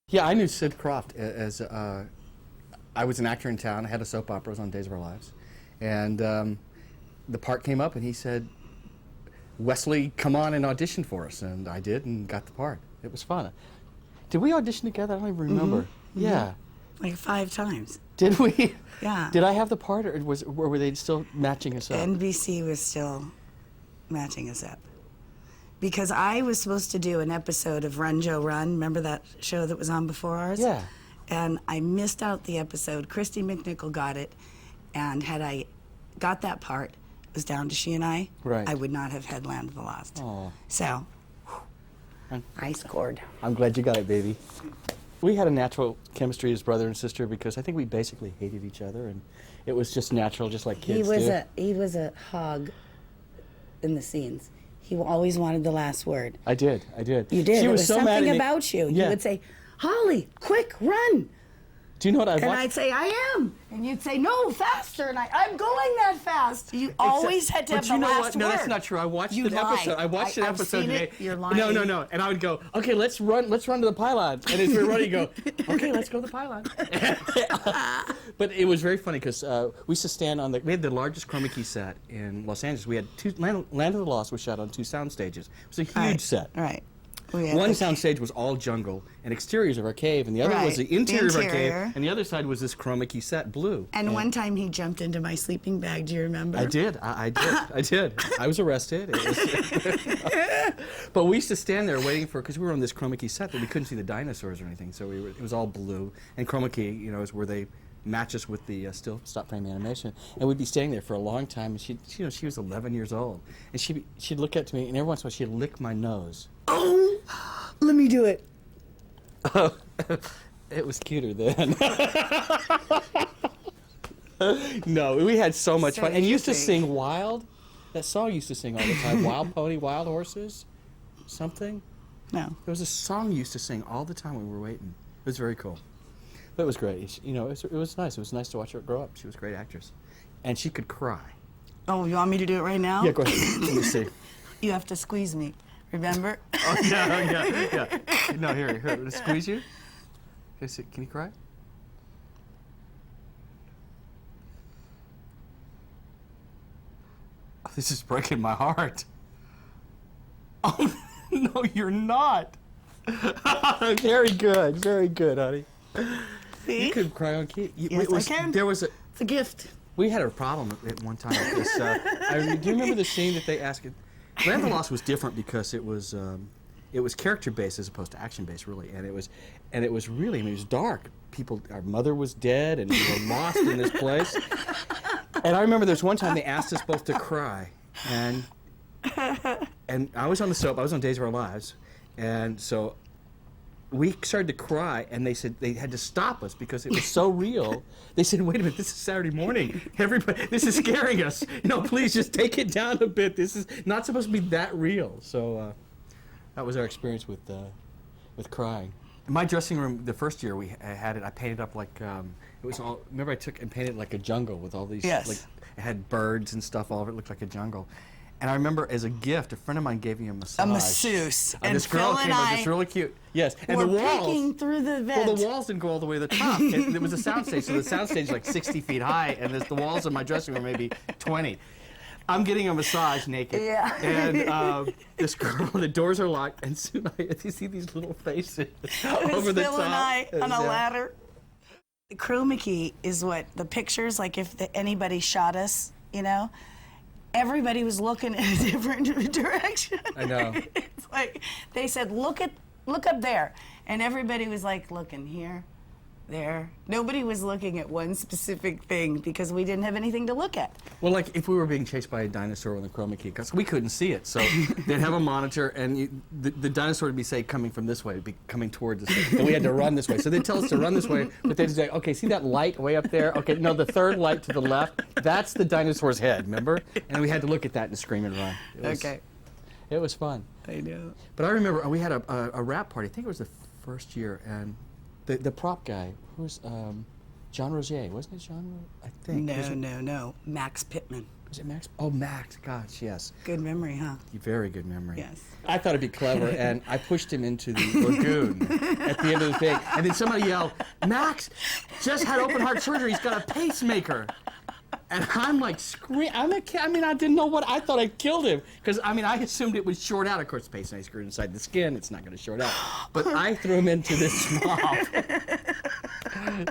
Yeah, I knew Sid Croft as I was an actor in town. I had a soap opera, I was on Days of Our Lives. And the part came up and he said, Wesley, come on and audition for us. And I did and got the part. It was fun. Did we audition together? I don't even remember. Mm-hmm. Yeah. Like 5 times. Did we? Yeah. Did I have the part or were they still matching us up? NBC was still matching us up. Because I was supposed to do an episode of Run, Joe, Run. Remember that show that was on before ours? Yeah. And I missed out the episode. Christy McNichol got it. And had I got that part, it was down to she and I. Right. I would not have had Land of the Lost. Oh. So, I scored. I'm glad you got it, baby. We had a natural chemistry as brother and sister because I think we basically hated each other, and it was just natural, just like kids do. He was a hog in the scenes. He always wanted the last word. I did. You did. She was was so something mad at me. about you. Yeah. You would say, Holly, quick, run. Do you know what I watched? And I'd say, I am. And you'd say, no, faster. And I'm going that fast. You always had to have the last word. No, that's not true. I watched an episode. I watched an episode today. You're lying. No. And I would go, okay, let's run to the pylons. And as we were running, you go, okay, let's go to the pylons. But it was very funny because we used to stand on we had the largest chroma key set in Los Angeles. We had Land of the Lost was shot on 2 sound stages. It was a huge set. Right. One soundstage was all jungle and exteriors of our cave, and the other was the interior of our cave, and the other side was this chroma key set, blue. And one time he jumped into my sleeping bag. Do you remember? I did. I did. I was arrested. But we used to stand there waiting because we were on this chroma key set that we couldn't see the dinosaurs or anything, so it was all blue. And chroma key, is where they match us with the still stop frame animation, and we'd be standing there for a long time. And she was 11 years old, and she'd look at me, and every once in a while she'd lick my nose. Oh, let me do it. Oh, it was cuter then. No, we had so much fun, and used to sing Wild. That song used to sing all the time. Wild Pony, Wild Horses, something. No, there was a song used to sing all the time when we were waiting. It was very cool. But it was great. It was nice. It was nice to watch her grow up. She was a great actress, and she could cry. Oh, you want me to do it right now? Yeah, go ahead. Let me see. You have to squeeze me. Remember? Oh, yeah. No, here, let's squeeze you. Okay, can you cry? Oh, this is breaking my heart. Oh, no, you're not. Very good, honey. See? You could cry on key. Yes, I can. It's a gift. We had a problem at one time with this. Do you remember the scene that they asked? Land of the Lost was different because it was character based as opposed to action based, really, and it was really, it was dark. Our mother was dead, and we were lost in this place. And I remember there's one time they asked us both to cry, and I was on the soap. I was on Days of Our Lives, and so we started to cry, and they said they had to stop us because it was so real. They said, wait a minute, this is Saturday morning. Everybody, this is scaring us. Please just take it down a bit. This is not supposed to be that real. So that was our experience with crying. In my dressing room, the first year we had it, I painted up like, it was all, remember I took and painted like a jungle with all these, like, it had birds and stuff all over it. It looked like a jungle. And I remember as a gift, a friend of mine gave me a massage. A masseuse. And this girl came up, this really cute. Yes. And we're the walls. peeking through the vent. Well, the walls didn't go all the way to the top. It was a soundstage, so the soundstage is like 60 feet high, and the walls of my dressing room maybe 20. I'm getting a massage naked. Yeah. And this girl, the doors are locked, and soon you see these little faces over the top. Phil and I on a ladder. The chroma key is what the pictures, like if anybody shot us, everybody was looking in a different direction. I know. It's like they said, look up there, and everybody was like looking here, there. Nobody was looking at one specific thing because we didn't have anything to look at. Well, like if we were being chased by a dinosaur with a chroma key, because we couldn't see it, so they'd have a monitor, and the dinosaur would be, say, coming from this way, it'd be coming towards us, and we had to run this way. So they'd tell us to run this way, but they'd say, okay, see that light way up there? Okay, no, the third light to the left, that's the dinosaur's head, remember? And we had to look at that and scream and run. It was fun. I know. But I remember we had a rap party. I think it was the first year, and the prop guy, who was John Rosier, wasn't it John? I think. No. Max Pittman. Was it Max? Oh, Max. Gosh, yes. Good memory, huh? Very good memory. Yes. I thought it'd be clever, and I pushed him into the lagoon at the end of the thing. And then somebody yelled, Max just had open heart surgery. He's got a pacemaker. And I'm like, I'm a kid. I mean, I didn't know what. I thought I killed him. Because, I mean, I assumed it would short out. Of course, the pacemaker inside the skin. It's not going to short out. But I threw him into this swamp.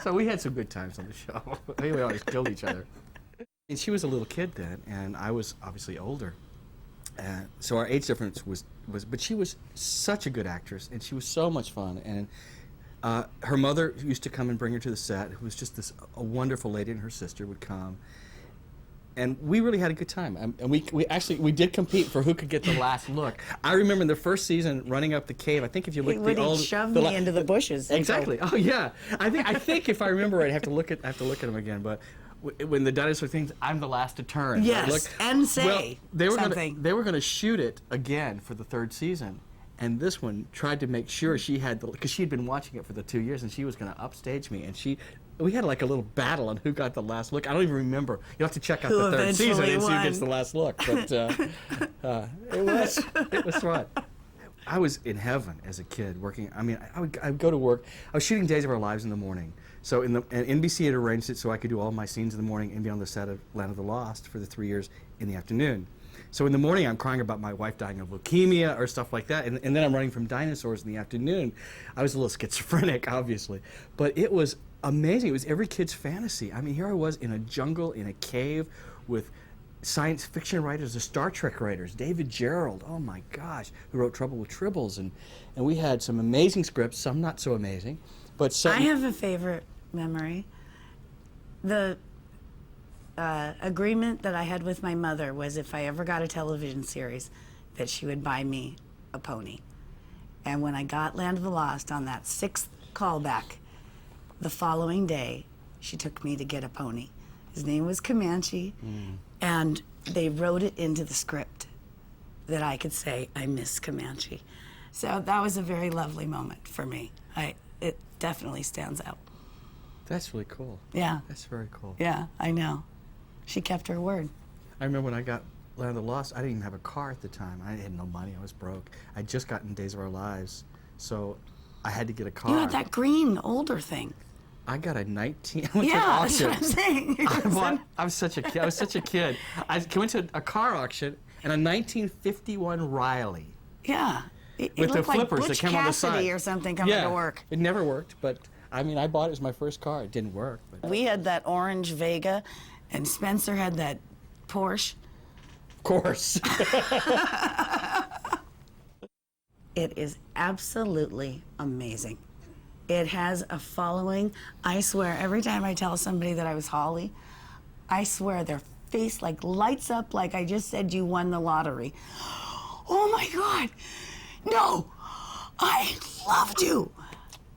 So we had some good times on the show. We always killed each other. And she was a little kid then, and I was obviously older. So our age difference was, but she was such a good actress, and she was so much fun. And her mother used to come and bring her to the set, who was just a wonderful lady, and her sister would come. And we really had a good time. And we did compete for who could get the last look. I remember in the first season running up the cave. I think if you look at the old, shoved me into the bushes. Exactly. Oh yeah. I think if I remember right, I have to look at them again. But when the dinosaur things, I'm the last to turn. Yes, and say something. They were going to shoot it again for the third season, and this one tried to make sure she had because she had been watching it for the 2 years, and she was going to upstage me, and we had like a little battle on who got the last look. I don't even remember. You'll have to check out the third season and see who gets the last look. But it was fun. I was in heaven as a kid working. I mean, I would go to work. I was shooting Days of Our Lives in the morning. So and NBC had arranged it so I could do all my scenes in the morning and be on the set of Land of the Lost for the 3 years in the afternoon. So in the morning, I'm crying about my wife dying of leukemia or stuff like that, and then I'm running from dinosaurs in the afternoon. I was a little schizophrenic, obviously, but it was amazing. It was every kid's fantasy. I mean, here I was in a jungle, in a cave, with science fiction writers, the Star Trek writers, David Gerald, oh my gosh, who wrote Trouble with Tribbles, and we had some amazing scripts, some not so amazing, but some. I have a favorite memory. The agreement that I had with my mother was if I ever got a television series, that she would buy me a pony. And when I got Land of the Lost on that 6th callback, the following day, she took me to get a pony. His name was Comanche, and they wrote it into the script that I could say, I miss Comanche. So that was a very lovely moment for me. It definitely stands out. That's really cool. Yeah. That's very cool. Yeah, I know. She kept her word. I remember when I got Land of the Lost, I didn't even have a car at the time. I had no money. I was broke. I'd just gotten Days of Our Lives, so I had to get a car. You had that green older thing. I got a 19. I went to an auction. That's what I'm saying. I was such a kid. I was such a kid. I went to a car auction and a 1951 Riley. Yeah. It with the looked flippers like that came on the side. Cassidy or something coming to work. It never worked, but I mean, I bought it as my first car. It didn't work. But. We had that orange Vega, and Spencer had that Porsche. Of course. It is absolutely amazing. It has a following. I swear, every time I tell somebody that I was Holly, I swear their face like lights up like I just said you won the lottery. Oh my God, no, I loved you.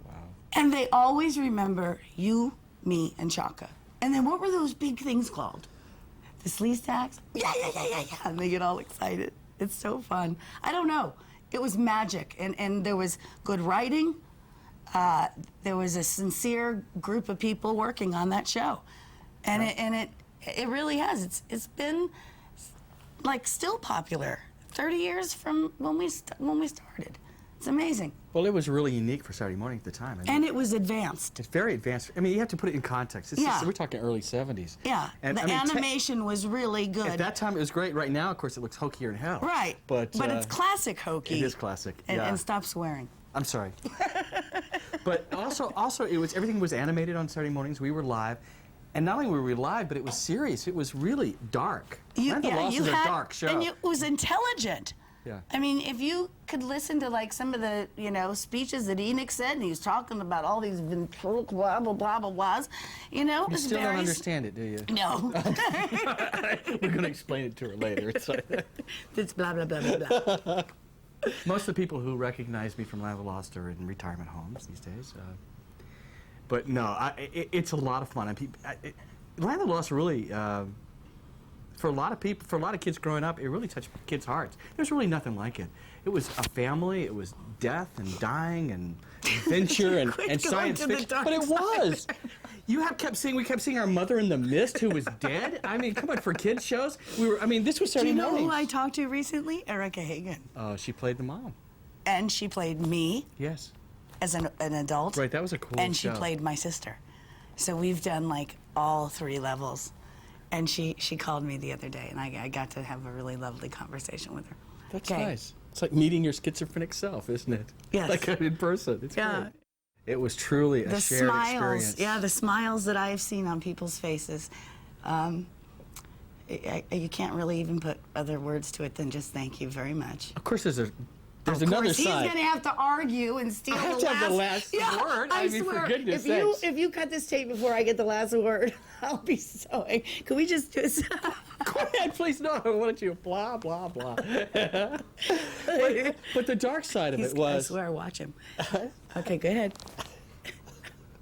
Wow. And they always remember you, me, and Chaka. And then what were those big things called? The sleaze stacks? Yeah. And they get all excited. It's so fun. I don't know. It was magic. And there was good writing. There was a sincere group of people working on that show. And it really has. It's been like still popular 30 years from when we started. It's amazing. Well, it was really unique for Saturday morning at the time. And it was advanced. It's very advanced. I mean, you have to put it in context. We're talking early 70s. Yeah. And, the animation was really good. At that time, it was great. Right now, of course, it looks hokier than hell. Right. But it's classic hokey. It is classic. And stop swearing. I'm sorry. But also, everything was animated on Saturday mornings. We were live. And not only were we live, but it was serious. It was really dark. Land of the Lost is a dark show. And it was intelligent. Yeah. I mean, if you could listen to like some of the, speeches that Enoch said, and he was talking about all these ventriloquial blah, blah, blah, blah, blahs, it you was still very... don't understand it, do you? No. We're going to explain it to her later. It's blah, blah, blah, blah, blah. Most of the people who recognize me from Land of the Lost are in retirement homes these days. But no, it's a lot of fun. Land of the Lost really... for a lot of people, for a lot of kids growing up, it really touched kids' hearts. There's really nothing like it. It was a family, it was death and dying and adventure and science fiction. But it was. You kept seeing. We kept seeing our mother in the mist, who was dead. I mean, come on, for kids shows. We were. I mean, this was Do Saturday you know mornings. who I talked to recently? Erica Hagen. Oh, she played the mom. And she played me Yes. as an adult. Right. That was a cool And show. she played my sister. So we've done like all 3 levels. And she called me the other day, and I got to have a really lovely conversation with her. That's Okay. nice. It's like meeting your schizophrenic self, isn't it? Yes. Like in person. It's Yeah. great. It was truly a The shared smiles, experience. yeah, the smiles that I've seen on people's faces. You can't really even put other words to it than just thank you very much. Of course, there's Of another course, side. he's gonna have to argue and steal I have the to have the last word. I mean, swear, for goodness if you sakes. if you cut this tape before I get the last word, I'll be so. Can we just do this? Go ahead, please. No, I wanted you to blah, blah, blah. but the dark side of it I was... swear, watch him. Okay, go ahead.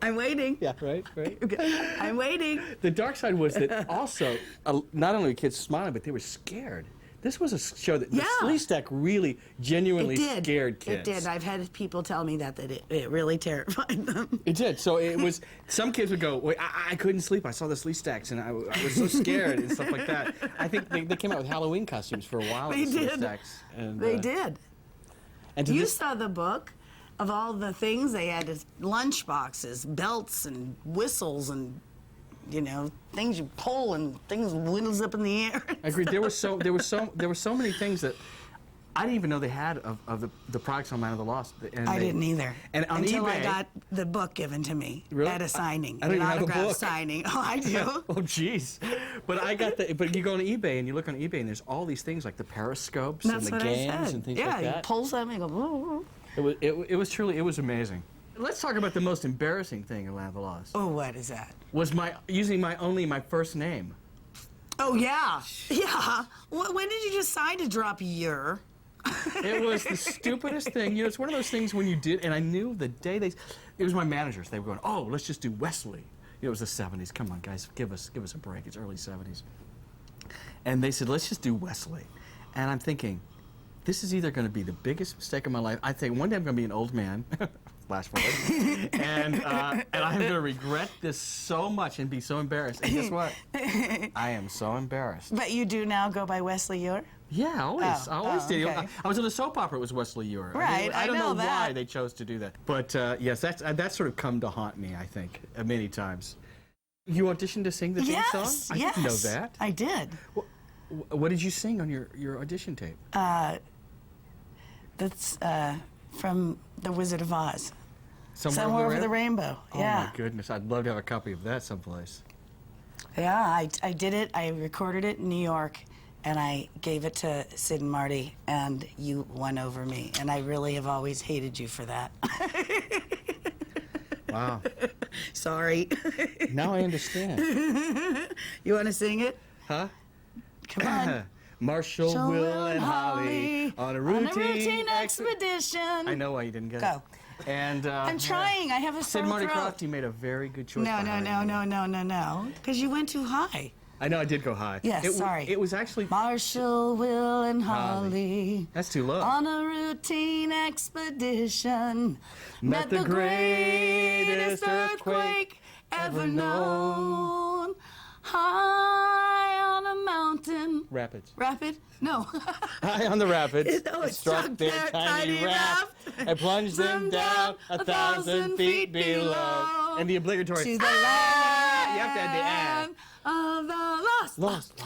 I'm waiting. Yeah, right. I'm waiting. The dark side was that also, not only were kids smiling, but they were scared. This was a show that the Slee Stack really genuinely scared kids. It did. I've had people tell me that it really terrified them. It did. So it was, some kids would go, wait, I couldn't sleep. I saw the Slee Stacks and I was so scared and stuff like that. I think they came out with Halloween costumes for a while. They the Slee did. Stacks. And, They did. And to You this, saw the book of all the things they had: lunch boxes, belts, and whistles, and things you pull and things whittles up in the air. I agree. There were so many things that I didn't even know they had of the products on Land of the Lost. And I didn't either. And on until eBay, I got the book given to me Really? at a signing, I don't an even have the autograph book. signing. Oh, I do. Oh, jeez. But I got the. But you go on eBay and you look on eBay and there's all these things like the periscopes That's and the what games I said. and things yeah, like that. you pull something and go. Woo. It was truly amazing. Let's talk about the most embarrassing thing in Land of the Lost. Oh, what is that? Was using my first name. Oh yeah, yeah. When did you decide to drop Eure? It was the stupidest thing. It's one of those things when you did, and I knew the day it was my managers. They were going, oh, let's just do Wesley. It was the 70s. Come on, guys, give us a break. It's early 70s. And they said, let's just do Wesley. And I'm thinking, this is either going to be the biggest mistake of my life. I think one day I'm going to be an old man. Flash forward. And I'm going to regret this so much and be so embarrassed. And guess what? I am so embarrassed. But you do now go by Wesley Eure? Yeah, always. I always did. Okay. I was in a soap opera. It was Wesley Eure. Right, I don't I know why that. they chose to do that. But yes, that's sort of come to haunt me, I think, many times. You auditioned to sing the theme song? I didn't know that. I did. What did you sing on your audition tape? That's from The Wizard of Oz. Somewhere Over the Rainbow. Oh Yeah. my goodness, I'd love to have a copy of that someplace. Yeah, I did it. I recorded it in New York, and I gave it to Sid and Marty, and you won over me. And I really have always hated you for that. Wow. Sorry. Now I understand. You want to sing it? Huh? Come on. Marshall, Will, and Holly on a routine expedition. I know why you didn't get Go. it. And I'm trying. I have a sore Sid Marty throat. Croft, you made a very good choice. No, by hiring me. no. Because you went too high. I know I did go high. Yes, sorry. It was actually Marshall, Will, and Holly. That's too low. On a routine expedition. Met the greatest earthquake ever known. High on a mountain. Rapids. Rapid? No. High on the rapids, No, it struck their tiny raft and plunged them down 1,000 feet below. And the obligatory. To the land. You have to add the of the lost. Lost.